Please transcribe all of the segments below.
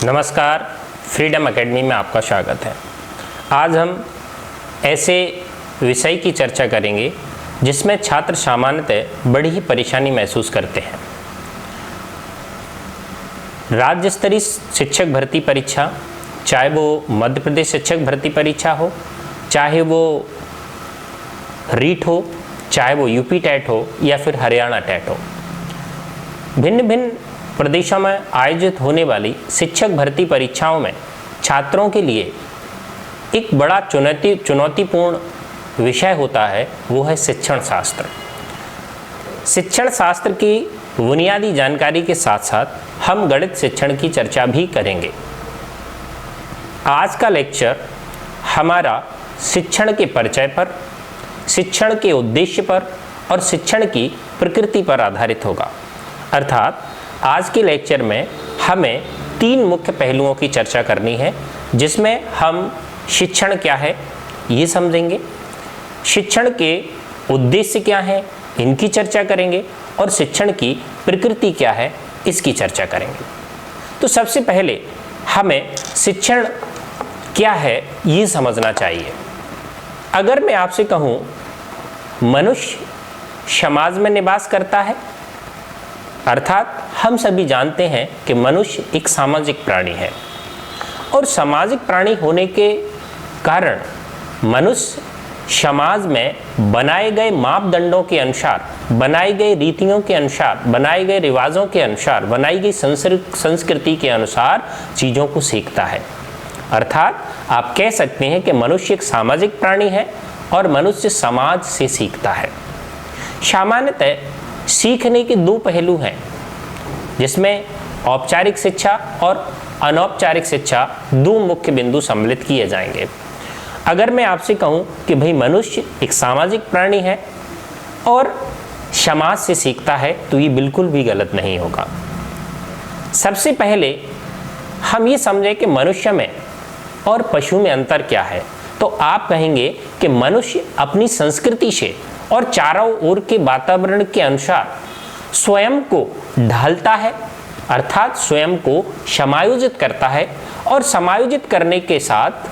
नमस्कार, freedom academy में आपका स्वागत है। आज हम ऐसे विषय की चर्चा करेंगे जिसमें छात्र सामान्यतः बड़ी ही परेशानी महसूस करते हैं। राज्य स्तरीय शिक्षक भर्ती परीक्षा, चाहे वो मध्य प्रदेश शिक्षक भर्ती परीक्षा हो, चाहे वो रीट हो, चाहे वो यूपी टेट हो या फिर हरियाणा टेट हो, भिन्न भिन्न प्रदेशों में आयोजित होने वाली शिक्षक भर्ती परीक्षाओं में छात्रों के लिए एक बड़ा चुनौतीपूर्ण विषय होता है, वो है शिक्षण शास्त्र। शिक्षण शास्त्र की बुनियादी जानकारी के साथ साथ हम गणित शिक्षण की चर्चा भी करेंगे। आज का लेक्चर हमारा शिक्षण के परिचय पर, शिक्षण के उद्देश्य पर और शिक्षण की प्रकृति पर आधारित होगा। अर्थात आज के लेक्चर में हमें 3 मुख्य पहलुओं की चर्चा करनी है, जिसमें हम शिक्षण क्या है ये समझेंगे, शिक्षण के उद्देश्य क्या हैं इनकी चर्चा करेंगे और शिक्षण की प्रकृति क्या है इसकी चर्चा करेंगे। तो सबसे पहले हमें शिक्षण क्या है ये समझना चाहिए। अगर मैं आपसे कहूँ मनुष्य समाज में निवास करता है, अर्थात हम सभी जानते हैं कि मनुष्य एक सामाजिक प्राणी है और सामाजिक प्राणी होने के कारण मनुष्य समाज में बनाए गए मापदंडों के अनुसार, बनाई गई रीतियों के अनुसार, बनाए गए रिवाजों के अनुसार, बनाई गई संस्कृति के अनुसार चीज़ों को सीखता है। अर्थात आप कह सकते हैं कि मनुष्य एक सामाजिक प्राणी है और मनुष्य समाज से सीखता है। सामान्यतः सीखने के 2 पहलू हैं, जिसमें औपचारिक शिक्षा और अनौपचारिक शिक्षा 2 मुख्य बिंदु सम्मिलित किए जाएंगे। अगर मैं आपसे कहूं कि भाई मनुष्य एक सामाजिक प्राणी है और समाज से सीखता है, तो ये बिल्कुल भी गलत नहीं होगा। सबसे पहले हम ये समझें कि मनुष्य में और पशु में अंतर क्या है। तो आप कहेंगे कि मनुष्य अपनी संस्कृति से और चारों ओर के वातावरण के अनुसार स्वयं को ढालता है, अर्थात स्वयं को समायोजित करता है और समायोजित करने के साथ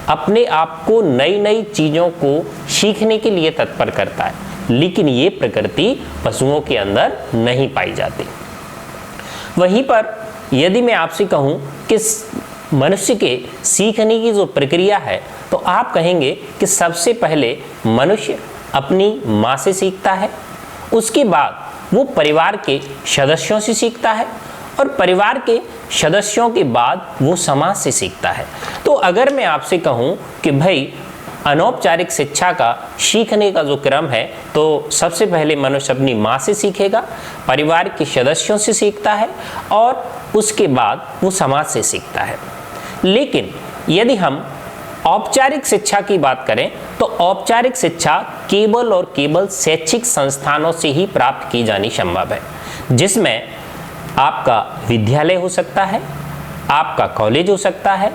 अपने आप को नई नई चीज़ों को सीखने के लिए तत्पर करता है। लेकिन ये प्रकृति पशुओं के अंदर नहीं पाई जाती। वहीं पर यदि मैं आपसे कहूँ कि मनुष्य के सीखने की जो प्रक्रिया है, तो आप कहेंगे कि सबसे पहले मनुष्य अपनी माँ से सीखता है, उसके बाद वो परिवार के सदस्यों से सीखता है और परिवार के सदस्यों के बाद वो समाज से सीखता है। तो अगर मैं आपसे कहूँ कि भाई अनौपचारिक शिक्षा का सीखने का जो क्रम है, तो सबसे पहले मनुष्य अपनी माँ से सीखेगा, परिवार के सदस्यों से सीखता है और उसके बाद वो समाज से सीखता है। लेकिन यदि हम औपचारिक शिक्षा की बात करें, तो औपचारिक शिक्षा केवल और केवल शैक्षिक संस्थानों से ही प्राप्त की जानी संभव है, जिसमें आपका विद्यालय हो सकता है, आपका कॉलेज हो सकता है,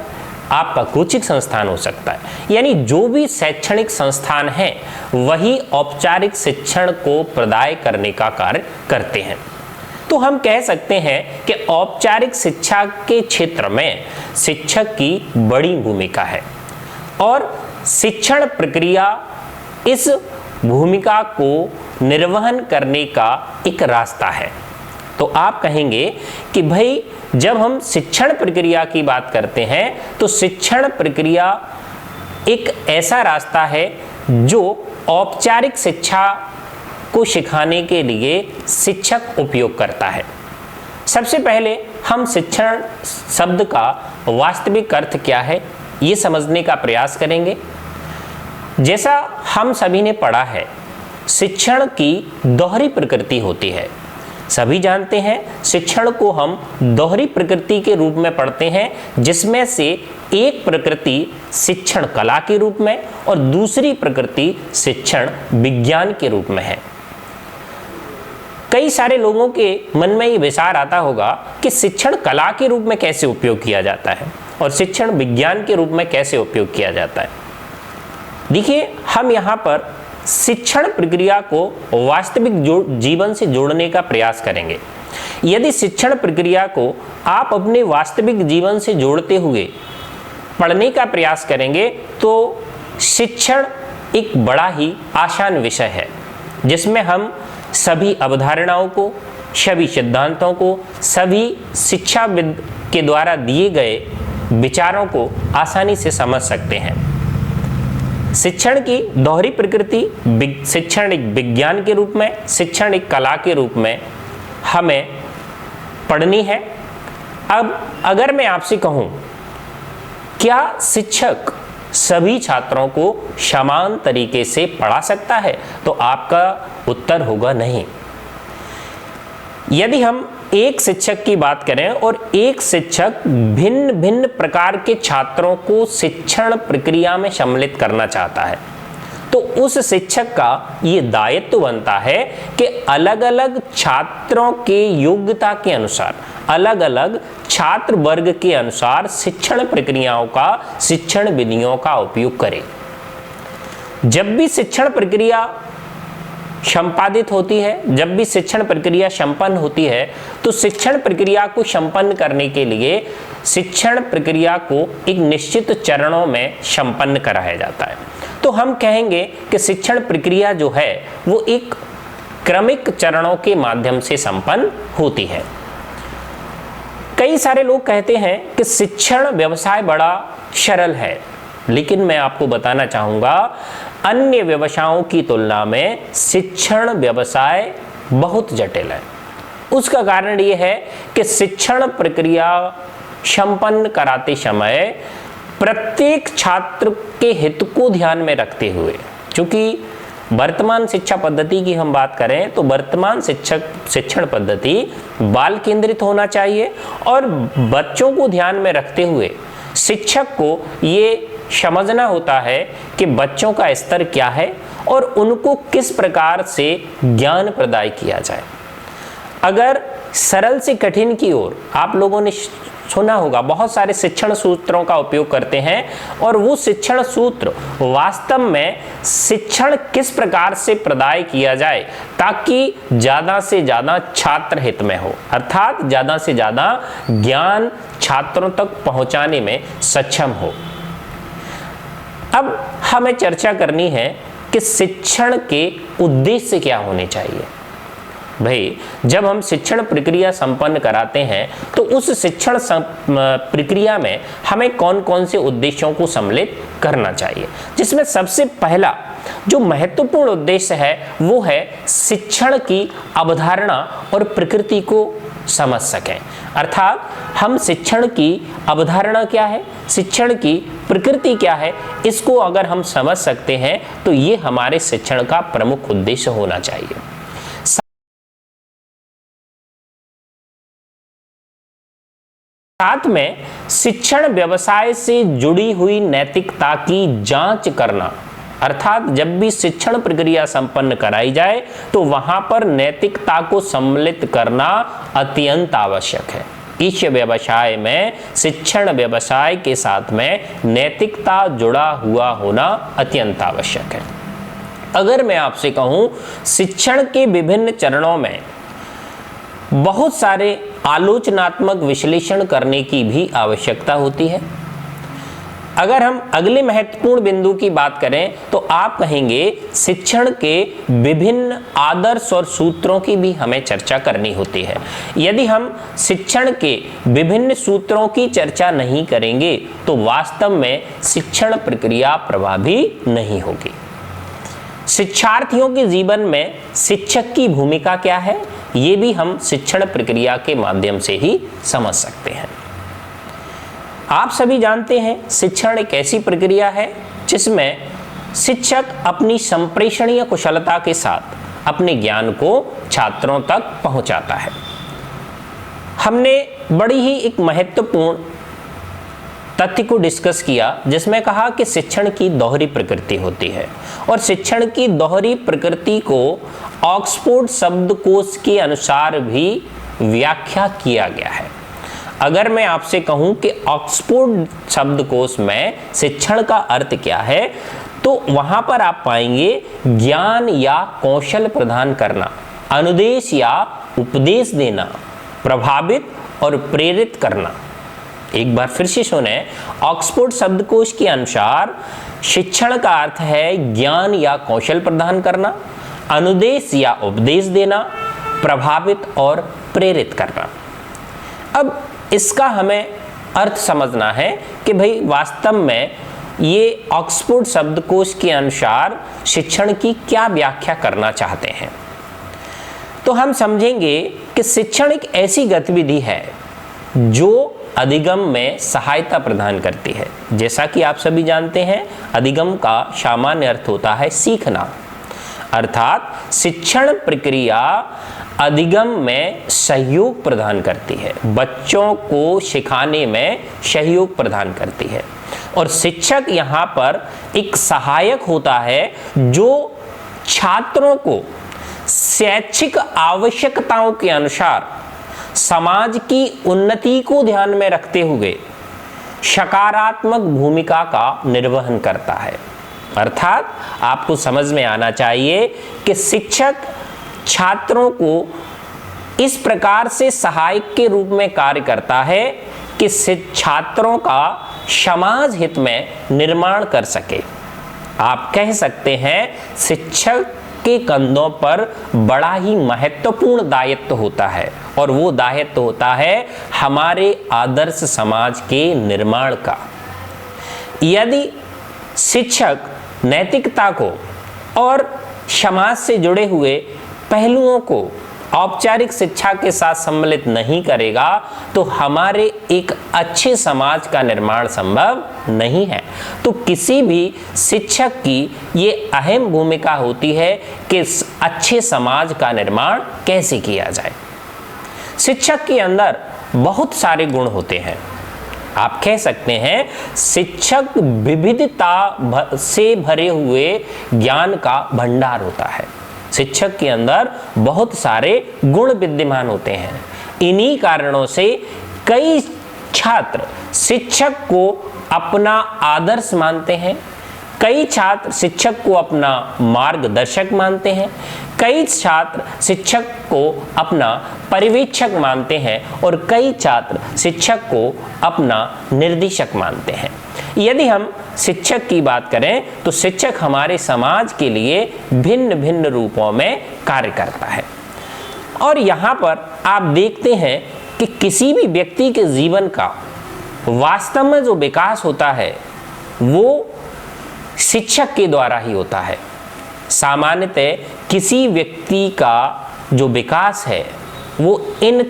आपका कोचिंग संस्थान हो सकता है। यानी जो भी शैक्षणिक संस्थान हैं वही औपचारिक शिक्षण को प्रदान करने का कार्य करते हैं। तो हम कह सकते हैं कि औपचारिक शिक्षा के क्षेत्र में शिक्षक की बड़ी भूमिका है और शिक्षण प्रक्रिया इस भूमिका को निर्वहन करने का एक रास्ता है। तो आप कहेंगे कि भाई जब हम शिक्षण प्रक्रिया की बात करते हैं, तो शिक्षण प्रक्रिया एक ऐसा रास्ता है जो औपचारिक शिक्षा को सिखाने के लिए शिक्षक उपयोग करता है। सबसे पहले हम शिक्षण शब्द का वास्तविक अर्थ क्या है ये समझने का प्रयास करेंगे। जैसा हम सभी ने पढ़ा है, शिक्षण की दोहरी प्रकृति होती है। सभी जानते हैं शिक्षण को हम दोहरी प्रकृति के रूप में पढ़ते हैं, जिसमें से एक प्रकृति शिक्षण कला के रूप में और दूसरी प्रकृति शिक्षण विज्ञान के रूप में है। कई सारे लोगों के मन में ये विचार आता होगा कि शिक्षण कला के रूप में कैसे उपयोग किया जाता है और शिक्षण विज्ञान के रूप में कैसे उपयोग किया जाता है। देखिए, हम यहाँ पर शिक्षण प्रक्रिया को वास्तविक जीवन से जोड़ने का प्रयास करेंगे। यदि शिक्षण प्रक्रिया को आप अपने वास्तविक जीवन से जोड़ते हुए पढ़ने का प्रयास करेंगे तो शिक्षण एक बड़ा ही आसान विषय है, जिसमें हम सभी अवधारणाओं को, सभी सिद्धांतों को, सभी शिक्षाविद के द्वारा दिए गए विचारों को आसानी से समझ सकते हैं। शिक्षण की दोहरी प्रकृति, शिक्षण एक विज्ञान के रूप में, शिक्षण एक कला के रूप में हमें पढ़नी है। अब अगर मैं आपसे कहूं, क्या शिक्षक सभी छात्रों को समान तरीके से पढ़ा सकता है, तो आपका उत्तर होगा नहीं। यदि हम एक शिक्षक की बात करें और एक शिक्षक भिन्न भिन्न प्रकार के छात्रों को शिक्षण प्रक्रिया में सम्मिलित करना चाहता है, तो उस शिक्षक का ये दायित्व बनता है कि अलग अलग छात्रों के योग्यता के अनुसार, अलग अलग छात्र वर्ग के अनुसार शिक्षण प्रक्रियाओं का, शिक्षण विधियों का उपयोग करें। जब भी शिक्षण प्रक्रिया संपादित होती है, जब भी शिक्षण प्रक्रिया संपन्न होती है, तो शिक्षण प्रक्रिया को संपन्न करने के लिए शिक्षण प्रक्रिया को एक निश्चित चरणों में संपन्न कराया जाता है। तो हम कहेंगे कि शिक्षण प्रक्रिया जो है वो एक क्रमिक चरणों के माध्यम से संपन्न होती है। कई सारे लोग कहते हैं कि शिक्षण व्यवसाय बड़ा सरल है, लेकिन मैं आपको बताना चाहूँगा अन्य व्यवसायों की तुलना में शिक्षण व्यवसाय बहुत जटिल है। उसका कारण ये है कि शिक्षण प्रक्रिया संपन्न कराते समय प्रत्येक छात्र के हित को ध्यान में रखते हुए, क्योंकि वर्तमान शिक्षा पद्धति की हम बात करें तो वर्तमान शिक्षण पद्धति बाल केंद्रित होना चाहिए और बच्चों को ध्यान में रखते हुए शिक्षक को ये समझना होता है कि बच्चों का स्तर क्या है और उनको किस प्रकार से ज्ञान प्रदान किया जाए। अगर सरल से कठिन की ओर, आप लोगों ने सुना होगा बहुत सारे शिक्षण सूत्रों का उपयोग करते हैं और वो शिक्षण सूत्र वास्तव में शिक्षण किस प्रकार से प्रदान किया जाए ताकि ज़्यादा से ज़्यादा छात्र हित में हो, अर्थात ज़्यादा से ज़्यादा ज्ञान छात्रों तक पहुंचाने में सक्षम हो। अब हमें चर्चा करनी है कि शिक्षण के उद्देश्य क्या होने चाहिए। भाई, जब हम शिक्षण प्रक्रिया संपन्न कराते हैं तो उस शिक्षण प्रक्रिया में हमें कौन कौन से उद्देश्यों को सम्मिलित करना चाहिए, जिसमें सबसे पहला जो महत्वपूर्ण उद्देश्य है वो है शिक्षण की अवधारणा और प्रकृति को समझ सकें। अर्थात हम शिक्षण की अवधारणा क्या है, शिक्षण की प्रकृति क्या है, इसको अगर हम समझ सकते हैं तो ये हमारे शिक्षण का प्रमुख उद्देश्य होना चाहिए। साथ में शिक्षण व्यवसाय से जुड़ी हुई नैतिकता की जांच करना, अर्थात जब भी शिक्षण प्रक्रिया संपन्न कराई जाए तो वहां पर नैतिकता को सम्मिलित करना अत्यंत आवश्यक है। इस व्यवसाय में, शिक्षण व्यवसाय के साथ में नैतिकता जुड़ा हुआ होना अत्यंत आवश्यक है। अगर मैं आपसे कहूं, शिक्षण के विभिन्न चरणों में बहुत सारे आलोचनात्मक विश्लेषण करने की भी आवश्यकता होती है। अगर हम अगले महत्वपूर्ण बिंदु की बात करें तो आप कहेंगे शिक्षण के विभिन्न आदर्श और सूत्रों की भी हमें चर्चा करनी होती है। यदि हम शिक्षण के विभिन्न सूत्रों की चर्चा नहीं करेंगे तो वास्तव में शिक्षण प्रक्रिया प्रभावी नहीं होगी। शिक्षार्थियों के जीवन में शिक्षक की भूमिका क्या है, ये भी हम शिक्षण प्रक्रिया के माध्यम से ही समझ सकते हैं। आप सभी जानते हैं शिक्षण एक ऐसी प्रक्रिया है जिसमें शिक्षक अपनी संप्रेषणीय कुशलता के साथ अपने ज्ञान को छात्रों तक पहुंचाता है। हमने बड़ी ही एक महत्वपूर्ण तथ्य को डिस्कस किया जिसमें कहा कि शिक्षण की दोहरी प्रकृति होती है और शिक्षण की दोहरी प्रकृति को ऑक्सफोर्ड शब्दकोश के अनुसार भी व्याख्या किया गया है। अगर मैं आपसे कहूं कि ऑक्सफोर्ड शब्दकोश में शिक्षण का अर्थ क्या है तो वहां पर आप पाएंगे ज्ञान या कौशल प्रदान करना, अनुदेश या उपदेश देना, प्रभावित और प्रेरित करना। एक बार फिर से सुने, ऑक्सफोर्ड शब्दकोश के अनुसार शिक्षण का अर्थ है ज्ञान या कौशल प्रदान करना, अनुदेश या उपदेश देना, प्रभावित और प्रेरित करना। अब इसका हमें अर्थ समझना है कि भाई वास्तव में ये ऑक्सफोर्ड शब्दकोश के अनुसार शिक्षण की क्या व्याख्या करना चाहते हैं। तो हम समझेंगे कि शिक्षण एक ऐसी गतिविधि है जो अधिगम में सहायता प्रदान करती है। जैसा कि आप सभी जानते हैं, अधिगम का सामान्य अर्थ होता है सीखना, अर्थात शिक्षण प्रक्रिया अधिगम में सहयोग प्रदान करती है, बच्चों को सिखाने में सहयोग प्रदान करती है। और शिक्षक यहाँ पर एक सहायक होता है जो छात्रों को शैक्षिक आवश्यकताओं के अनुसार समाज की उन्नति को ध्यान में रखते हुए सकारात्मक भूमिका का निर्वहन करता है। अर्थात आपको समझ में आना चाहिए कि शिक्षक छात्रों को इस प्रकार से सहायक के रूप में कार्य करता है कि छात्रों का समाज हित में निर्माण कर सके। आप कह सकते हैं शिक्षक के कंधों पर बड़ा ही महत्वपूर्ण दायित्व होता है, और वो दायित्व होता है हमारे आदर्श समाज के निर्माण का। यदि शिक्षक नैतिकता को और समाज से जुड़े हुए पहलुओं को औपचारिक शिक्षा के साथ सम्मिलित नहीं करेगा तो हमारे एक अच्छे समाज का निर्माण संभव नहीं है। तो किसी भी शिक्षक की ये अहम भूमिका होती है कि अच्छे समाज का निर्माण कैसे किया जाए। शिक्षक के अंदर बहुत सारे गुण होते हैं। आप कह सकते हैं शिक्षक विविधता से भरे हुए ज्ञान का भंडार होता है। शिक्षक के अंदर बहुत सारे गुण विद्यमान होते हैं। इन्हीं कारणों से कई छात्र शिक्षक को अपना आदर्श मानते हैं, कई छात्र शिक्षक को अपना मार्गदर्शक मानते हैं, कई छात्र शिक्षक को अपना पर्यवेक्षक मानते हैं और कई छात्र शिक्षक को अपना निर्देशक मानते हैं। यदि हम शिक्षक की बात करें तो शिक्षक हमारे समाज के लिए भिन्न भिन्न रूपों में कार्य करता है। और यहाँ पर आप देखते हैं कि किसी भी व्यक्ति के जीवन का वास्तव में जो विकास होता है वो शिक्षक के द्वारा ही होता है। सामान्यतः किसी व्यक्ति का जो विकास है वो इन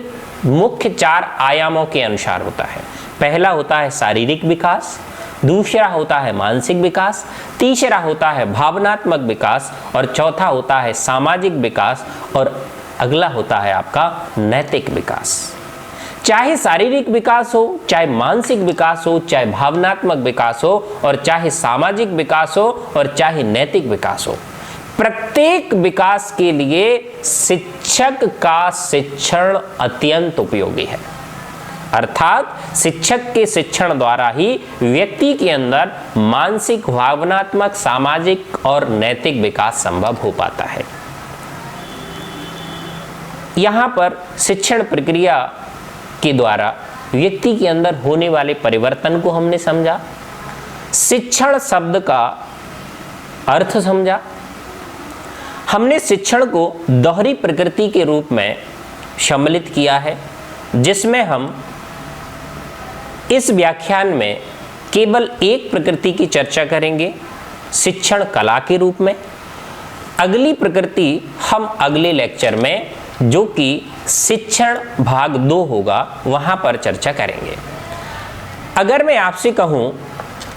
मुख्य 4 आयामों के अनुसार होता है। पहला होता है शारीरिक विकास, दूसरा होता है मानसिक विकास, तीसरा होता है भावनात्मक विकास और चौथा होता है सामाजिक विकास और अगला होता है आपका नैतिक विकास। चाहे शारीरिक विकास हो, चाहे मानसिक विकास हो, चाहे भावनात्मक विकास हो और चाहे सामाजिक विकास हो और चाहे नैतिक विकास हो, प्रत्येक विकास के लिए शिक्षक का शिक्षण अत्यंत उपयोगी है। अर्थात शिक्षक के शिक्षण द्वारा ही व्यक्ति के अंदर मानसिक, भावनात्मक, सामाजिक और नैतिक विकास संभव हो पाता है। यहाँ पर शिक्षण प्रक्रिया के द्वारा व्यक्ति के अंदर होने वाले परिवर्तन को हमने समझा, शिक्षण शब्द का अर्थ समझा, हमने शिक्षण को दोहरी प्रकृति के रूप में सम्मिलित किया है, जिसमें हम इस व्याख्यान में केवल एक प्रकृति की चर्चा करेंगे, शिक्षण कला के रूप में। अगली प्रकृति हम अगले लेक्चर में, जो कि शिक्षण भाग 2 होगा, वहाँ पर चर्चा करेंगे। अगर मैं आपसे कहूँ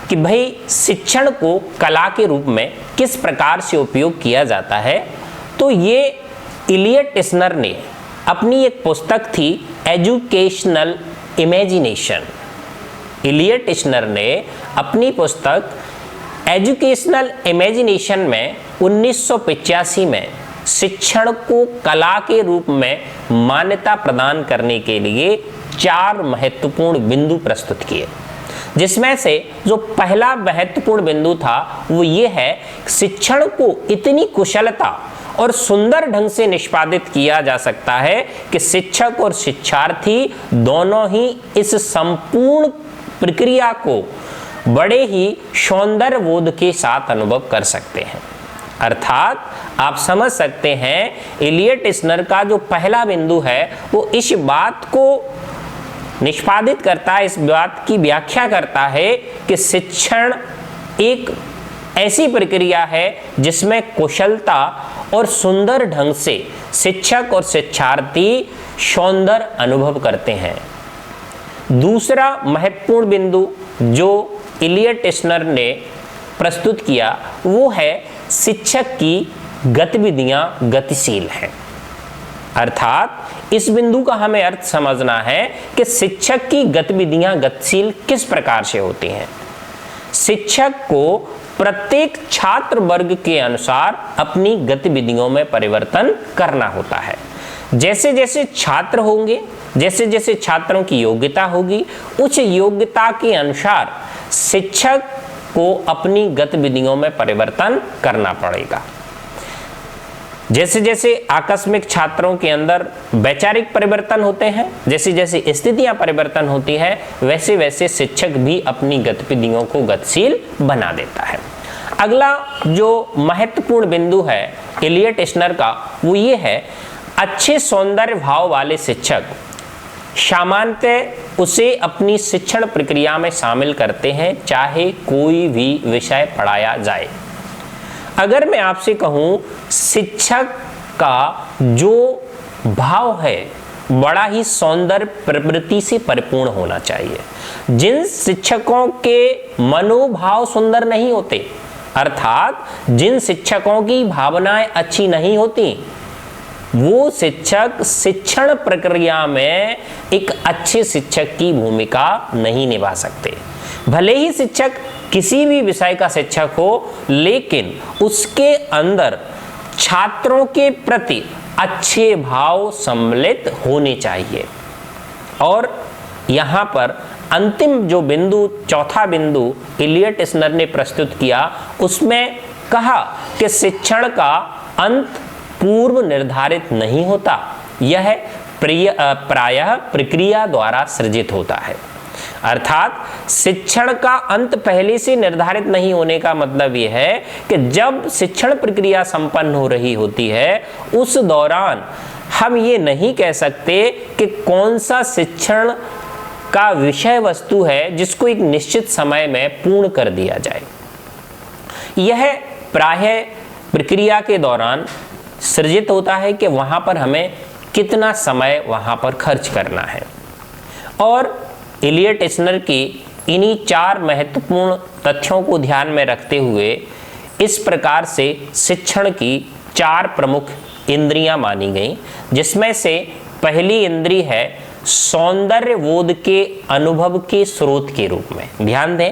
कि भाई शिक्षण को कला के रूप में किस प्रकार से उपयोग किया जाता है, तो ये इलियट टिस्नर ने अपनी एक पुस्तक थी एजुकेशनल इमेजिनेशन, इलियट टिस्नर ने अपनी पुस्तक एजुकेशनल इमेजिनेशन में 1985 में शिक्षण को कला के रूप में मान्यता प्रदान करने के लिए 4 महत्वपूर्ण बिंदु प्रस्तुत किए, जिसमें से जो पहला महत्वपूर्ण बिंदु था वो ये है, शिक्षण को इतनी कुशलता और सुंदर ढंग से निष्पादित किया जा सकता है कि शिक्षक और शिक्षार्थी दोनों ही इस संपूर्ण प्रक्रिया को बड़े ही सौंदर्य बोध के साथ अनुभव कर सकते हैं। अर्थात आप समझ सकते हैं इलियट स्नर का जो पहला बिंदु है वो इस बात को निष्पादित करता है, इस बात की व्याख्या करता है कि शिक्षण एक ऐसी प्रक्रिया है जिसमें कुशलता और सुंदर ढंग से शिक्षक और शिक्षार्थी सौंदर्य अनुभव करते हैं। दूसरा महत्वपूर्ण बिंदु जो इलियट स्नर ने प्रस्तुत किया वो है शिक्षक की गतिविधियां गतिशील हैं। अर्थात इस बिंदु का हमें अर्थ समझना है कि शिक्षक की गतिविधियां गतिशील किस प्रकार से होती हैं। शिक्षक को प्रत्येक छात्र वर्ग के अनुसार अपनी गतिविधियों में परिवर्तन करना होता है। जैसे जैसे छात्र होंगे, जैसे जैसे छात्रों की योग्यता होगी, उस योग्यता के अनुसार शिक्षक को अपनी गतिविधियों में परिवर्तन करना पड़ेगा। जैसे जैसे आकस्मिक छात्रों के अंदर वैचारिक परिवर्तन होते हैं, जैसे जैसे स्थितियां परिवर्तन होती है, वैसे वैसे शिक्षक भी अपनी गतिविधियों को गतिशील बना देता है। अगला जो महत्वपूर्ण बिंदु है इलियट स्नर का वो ये है, अच्छे सौंदर्य भाव वाले शिक्षक सामान्यतः उसे अपनी शिक्षण प्रक्रिया में शामिल करते हैं, चाहे कोई भी विषय पढ़ाया जाए। अगर मैं आपसे कहूं शिक्षक का जो भाव है बड़ा ही सौंदर्य प्रवृत्ति से परिपूर्ण होना चाहिए। जिन शिक्षकों के मनोभाव सुंदर नहीं होते, अर्थात जिन शिक्षकों की भावनाएं अच्छी नहीं होती, वो शिक्षक शिक्षण प्रक्रिया में एक अच्छे शिक्षक की भूमिका नहीं निभा सकते। भले ही शिक्षक किसी भी विषय का शिक्षक हो, लेकिन उसके अंदर छात्रों के प्रति अच्छे भाव सम्मिलित होने चाहिए। और यहाँ पर अंतिम जो बिंदु, चौथा बिंदु इलियट स्नर ने प्रस्तुत किया, उसमें कहा कि शिक्षण का अंत पूर्व निर्धारित नहीं होता, यह प्रायः प्रक्रिया द्वारा सृजित होता है। अर्थात शिक्षण का अंत पहले से निर्धारित नहीं होने का मतलब यह है कि जब शिक्षण प्रक्रिया संपन्न हो रही होती है उस दौरान हम ये नहीं कह सकते कि कौन सा शिक्षण का विषय वस्तु है जिसको एक निश्चित समय में पूर्ण कर दिया जाए। यह प्रायः प्रक्रिया के दौरान सृजित होता है कि वहाँ पर हमें कितना समय वहाँ पर खर्च करना है। और इलियट स्नर की इन्हीं 4 महत्वपूर्ण तथ्यों को ध्यान में रखते हुए इस प्रकार से शिक्षण की 4 प्रमुख इंद्रियां मानी गई, जिसमें से पहली इंद्रिय है सौंदर्य बोध के अनुभव के स्रोत के रूप में। ध्यान दें,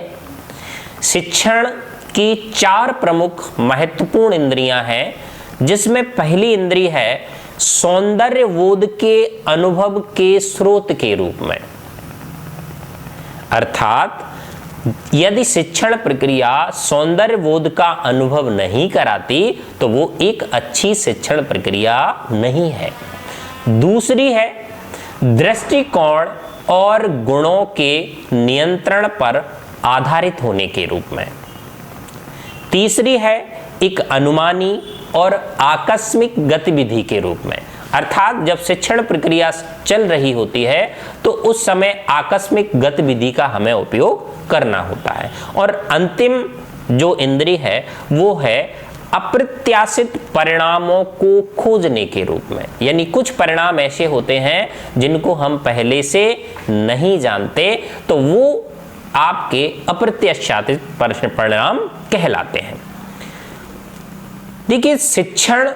शिक्षण की 4 प्रमुख महत्वपूर्ण इंद्रियां हैं, जिसमें पहली इंद्रिय है सौंदर्य बोध के अनुभव के स्रोत के रूप में। अर्थात यदि शिक्षण प्रक्रिया सौंदर्य बोध का अनुभव नहीं कराती तो वो एक अच्छी शिक्षण प्रक्रिया नहीं है। दूसरी है दृष्टिकोण और गुणों के नियंत्रण पर आधारित होने के रूप में। तीसरी है एक अनुमानी और आकस्मिक गतिविधि के रूप में। अर्थात जब शिक्षण प्रक्रिया चल रही होती है तो उस समय आकस्मिक गतिविधि का हमें उपयोग करना होता है। और अंतिम जो इंद्रिय है वो है अप्रत्याशित परिणामों को खोजने के रूप में। यानी कुछ परिणाम ऐसे होते हैं जिनको हम पहले से नहीं जानते, तो वो आपके अप्रत्याशित परिणाम कहलाते हैं। देखिए, शिक्षण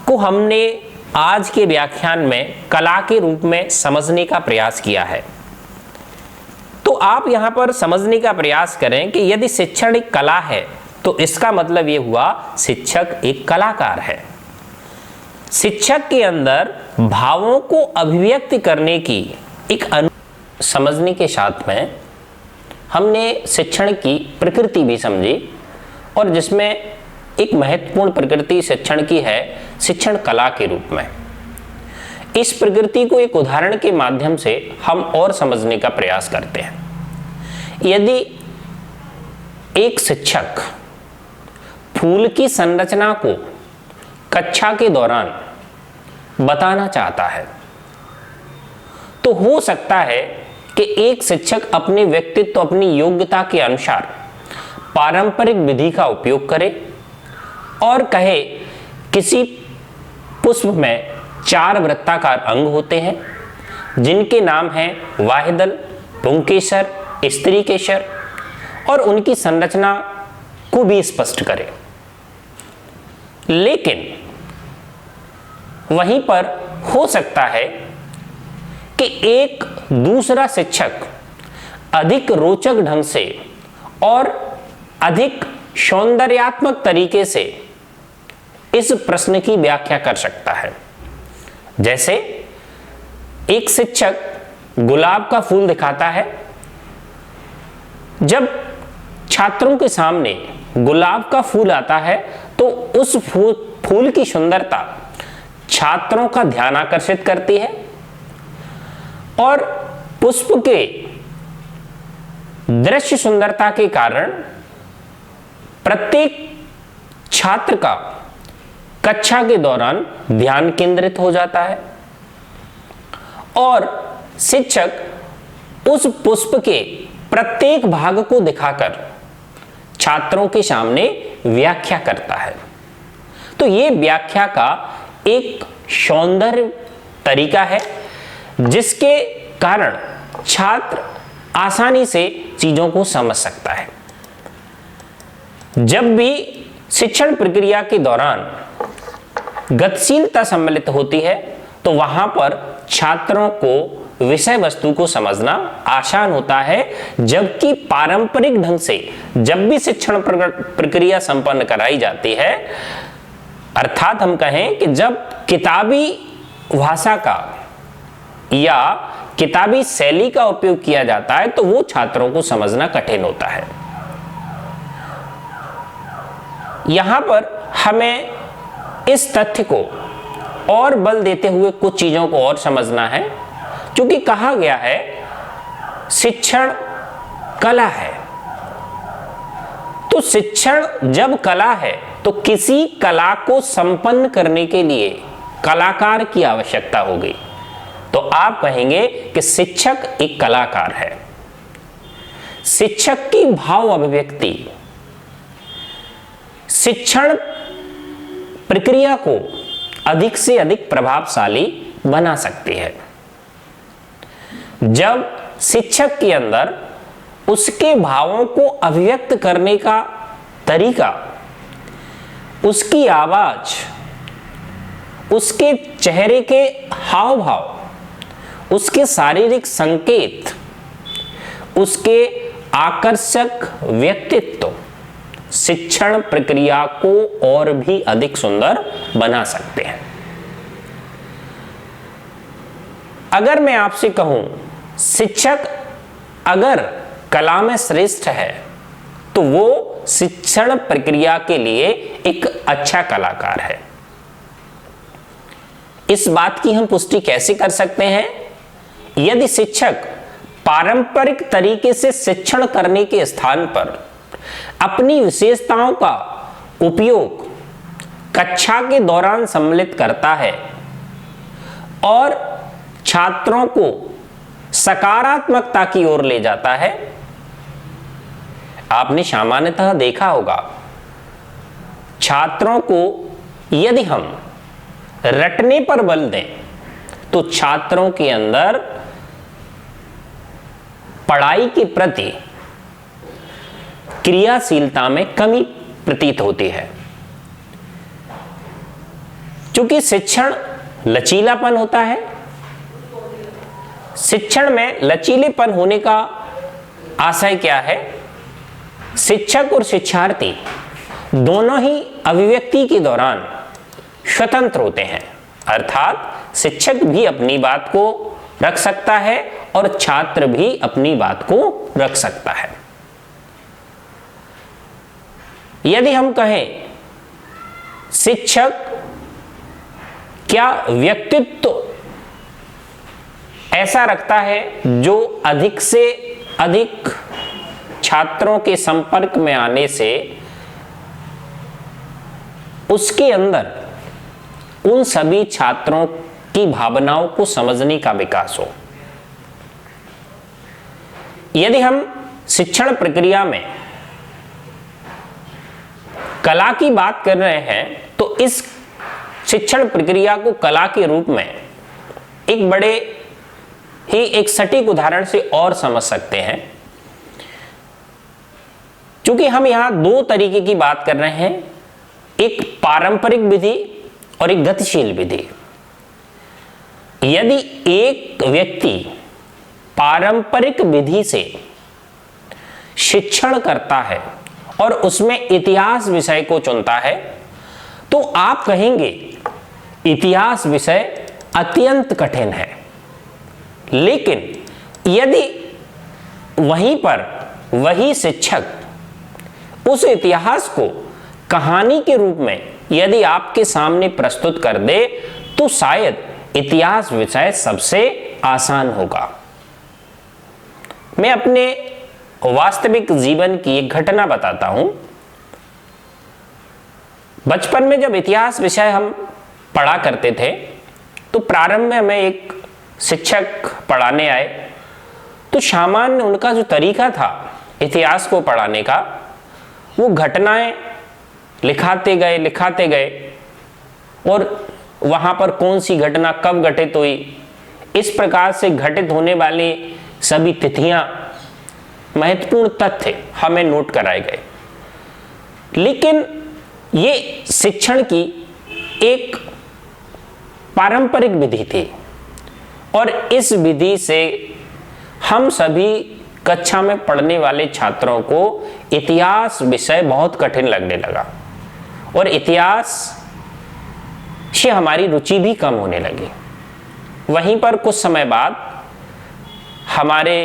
को हमने आज के व्याख्यान में कला के रूप में समझने का प्रयास किया है। तो आप यहां पर समझने का प्रयास करें कि यदि शिक्षण एक कला है तो इसका मतलब यह हुआ शिक्षक एक कलाकार है। शिक्षक के अंदर भावों को अभिव्यक्त करने की एक समझने के साथ में हमने शिक्षण की प्रकृति भी समझी, और जिसमें एक महत्वपूर्ण प्रकृति शिक्षण की है शिक्षण कला के रूप में। इस प्रकृति को एक उदाहरण के माध्यम से हम और समझने का प्रयास करते हैं। यदि एक शिक्षक फूल की संरचना को कक्षा के दौरान बताना चाहता है तो हो सकता है कि एक शिक्षक अपने व्यक्तित्व, अपनी योग्यता के अनुसार पारंपरिक विधि का उपयोग करे और कहे किसी पुष्प में 4 वृत्ताकार अंग होते हैं जिनके नाम हैं वाहिदल, पुंकेसर, स्त्रीकेसर, और उनकी संरचना को भी स्पष्ट करे। लेकिन वहीं पर हो सकता है कि एक दूसरा शिक्षक अधिक रोचक ढंग से और अधिक सौंदर्यात्मक तरीके से इस प्रश्न की व्याख्या कर सकता है। जैसे एक शिक्षक गुलाब का फूल दिखाता है। जब छात्रों के सामने गुलाब का फूल आता है तो उस फूल की सुंदरता छात्रों का ध्यान आकर्षित करती है और पुष्प के दृश्य सुंदरता के कारण प्रत्येक छात्र का कक्षा के दौरान ध्यान केंद्रित हो जाता है और शिक्षक उस पुष्प के प्रत्येक भाग को दिखाकर छात्रों के सामने व्याख्या करता है। तो ये व्याख्या का एक सौंदर्य तरीका है जिसके कारण छात्र आसानी से चीजों को समझ सकता है। जब भी शिक्षण प्रक्रिया के दौरान गतिशीलता सम्मिलित होती है तो वहां पर छात्रों को विषय वस्तु को समझना आसान होता है, जबकि पारंपरिक ढंग से जब भी शिक्षण प्रक्रिया संपन्न कराई जाती है, अर्थात हम कहें कि जब किताबी भाषा का या किताबी शैली का उपयोग किया जाता है तो वो छात्रों को समझना कठिन होता है। यहां पर हमें इस तथ्य को और बल देते हुए कुछ चीजों को और समझना है, क्योंकि कहा गया है शिक्षण कला है। तो शिक्षण जब कला है तो किसी कला को संपन्न करने के लिए कलाकार की आवश्यकता होगी। तो आप कहेंगे कि शिक्षक एक कलाकार है। शिक्षक की भाव अभिव्यक्ति शिक्षण प्रक्रिया को अधिक से अधिक प्रभावशाली बना सकती है। जब शिक्षक के अंदर उसके भावों को अभिव्यक्त करने का तरीका, उसकी आवाज, उसके चेहरे के हाव भाव, उसके शारीरिक संकेत, उसके आकर्षक व्यक्तित्व शिक्षण प्रक्रिया को और भी अधिक सुंदर बना सकते हैं। अगर मैं आपसे कहूं शिक्षक अगर कला में श्रेष्ठ है तो वो शिक्षण प्रक्रिया के लिए एक अच्छा कलाकार है। इस बात की हम पुष्टि कैसे कर सकते हैं? यदि शिक्षक पारंपरिक तरीके से शिक्षण करने के स्थान पर अपनी विशेषताओं का उपयोग कक्षा के दौरान सम्मिलित करता है और छात्रों को सकारात्मकता की ओर ले जाता है, आपने सामान्यतः देखा होगा छात्रों को यदि हम रटने पर बल दें तो छात्रों के अंदर पढ़ाई के प्रति क्रियाशीलता में कमी प्रतीत होती है। क्योंकि शिक्षण लचीलापन होता है। शिक्षण में लचीलेपन होने का आशय क्या है? शिक्षक और शिक्षार्थी दोनों ही अभिव्यक्ति के दौरान स्वतंत्र होते हैं, अर्थात शिक्षक भी अपनी बात को रख सकता है और छात्र भी अपनी बात को रख सकता है। यदि हम कहें शिक्षक क्या व्यक्तित्व ऐसा रखता है जो अधिक से अधिक छात्रों के संपर्क में आने से उसके अंदर उन सभी छात्रों की भावनाओं को समझने का विकास हो। यदि हम शिक्षण प्रक्रिया में कला की बात कर रहे हैं तो इस शिक्षण प्रक्रिया को कला के रूप में एक बड़े ही एक सटीक उदाहरण से और समझ सकते हैं। क्योंकि हम यहां दो तरीके की बात कर रहे हैं, एक पारंपरिक विधि और एक गतिशील विधि। यदि एक व्यक्ति पारंपरिक विधि से शिक्षण करता है और उसमें इतिहास विषय को चुनता है तो आप कहेंगे इतिहास विषय अत्यंत कठिन है। लेकिन यदि वहीं पर वही शिक्षक उस इतिहास को कहानी के रूप में यदि आपके सामने प्रस्तुत कर दे तो शायद इतिहास विषय सबसे आसान होगा। मैं अपने वास्तविक जीवन की एक घटना बताता हूं। बचपन में जब इतिहास विषय हम पढ़ा करते थे तो प्रारंभ में हमें एक शिक्षक पढ़ाने आए तो सामान्य उनका जो तरीका था इतिहास को पढ़ाने का, वो घटनाएं लिखाते गए और वहां पर कौन सी घटना कब घटित हुई, इस प्रकार से घटित होने वाली सभी तिथियां, महत्वपूर्ण तथ्य हमें नोट कराए गए। लेकिन ये शिक्षण की एक पारंपरिक विधि थी और इस विधि से हम सभी कक्षा में पढ़ने वाले छात्रों को इतिहास विषय बहुत कठिन लगने लगा और इतिहास से हमारी रुचि भी कम होने लगी। वहीं पर कुछ समय बाद हमारे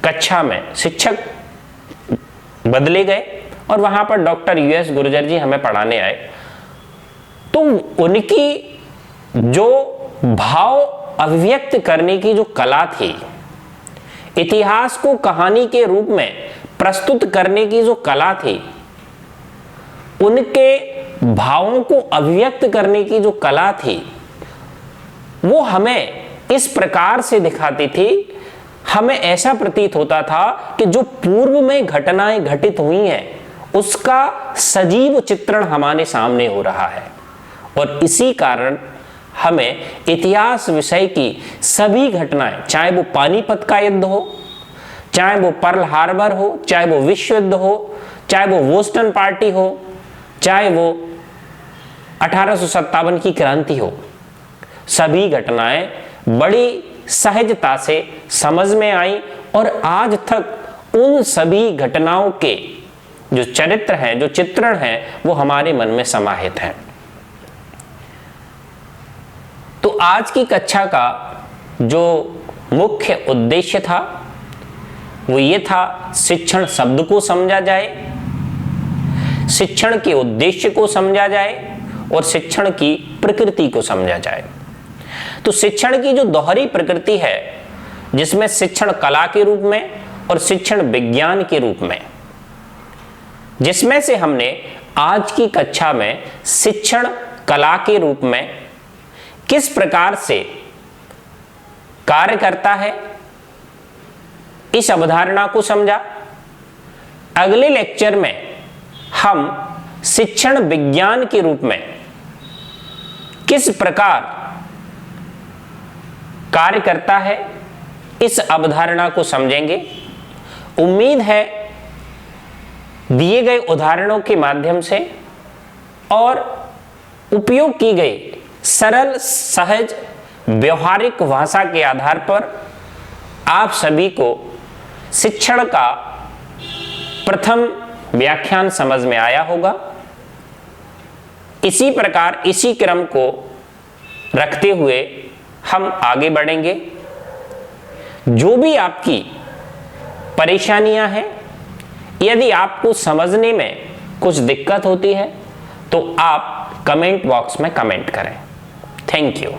कक्षा में शिक्षक बदले गए और वहां पर डॉक्टर यूएस गुर्जर जी हमें पढ़ाने आए। तो उनकी जो भाव अभिव्यक्त करने की जो कला थी, इतिहास को कहानी के रूप में प्रस्तुत करने की जो कला थी, उनके भावों को अभिव्यक्त करने की जो कला थी, वो हमें इस प्रकार से दिखाती थी, हमें ऐसा प्रतीत होता था कि जो पूर्व में घटनाएं घटित हुई हैं उसका सजीव चित्रण हमारे सामने हो रहा है। और इसी कारण हमें इतिहास विषय की सभी घटनाएं, चाहे वो पानीपत का युद्ध हो, चाहे वो पर्ल हार्बर हो, चाहे वो विश्व युद्ध हो, चाहे वो बोस्टन पार्टी हो, चाहे वो 1857 की क्रांति हो, सभी घटनाएं बड़ी सहजता से समझ में आई और आज तक उन सभी घटनाओं के जो चरित्र हैं, जो चित्रण हैं, वो हमारे मन में समाहित हैं। तो आज की कक्षा का जो मुख्य उद्देश्य था वो ये था, शिक्षण शब्द को समझा जाए, शिक्षण के उद्देश्य को समझा जाए और शिक्षण की प्रकृति को समझा जाए। तो शिक्षण की जो दोहरी प्रकृति है, जिसमें शिक्षण कला के रूप में और शिक्षण विज्ञान के रूप में, जिसमें से हमने आज की कक्षा में शिक्षण कला के रूप में किस प्रकार से कार्य करता है, इस अवधारणा को समझा। अगले लेक्चर में हम शिक्षण विज्ञान के रूप में किस प्रकार कार्य करता है, इस अवधारणा को समझेंगे। उम्मीद है दिए गए उदाहरणों के माध्यम से और उपयोग की गई सरल, सहज, व्यवहारिक भाषा के आधार पर आप सभी को शिक्षण का प्रथम व्याख्यान समझ में आया होगा। इसी प्रकार, इसी क्रम को रखते हुए हम आगे बढ़ेंगे। जो भी आपकी परेशानियां हैं, यदि आपको समझने में कुछ दिक्कत होती है तो आप कमेंट बॉक्स में कमेंट करें। Thank you.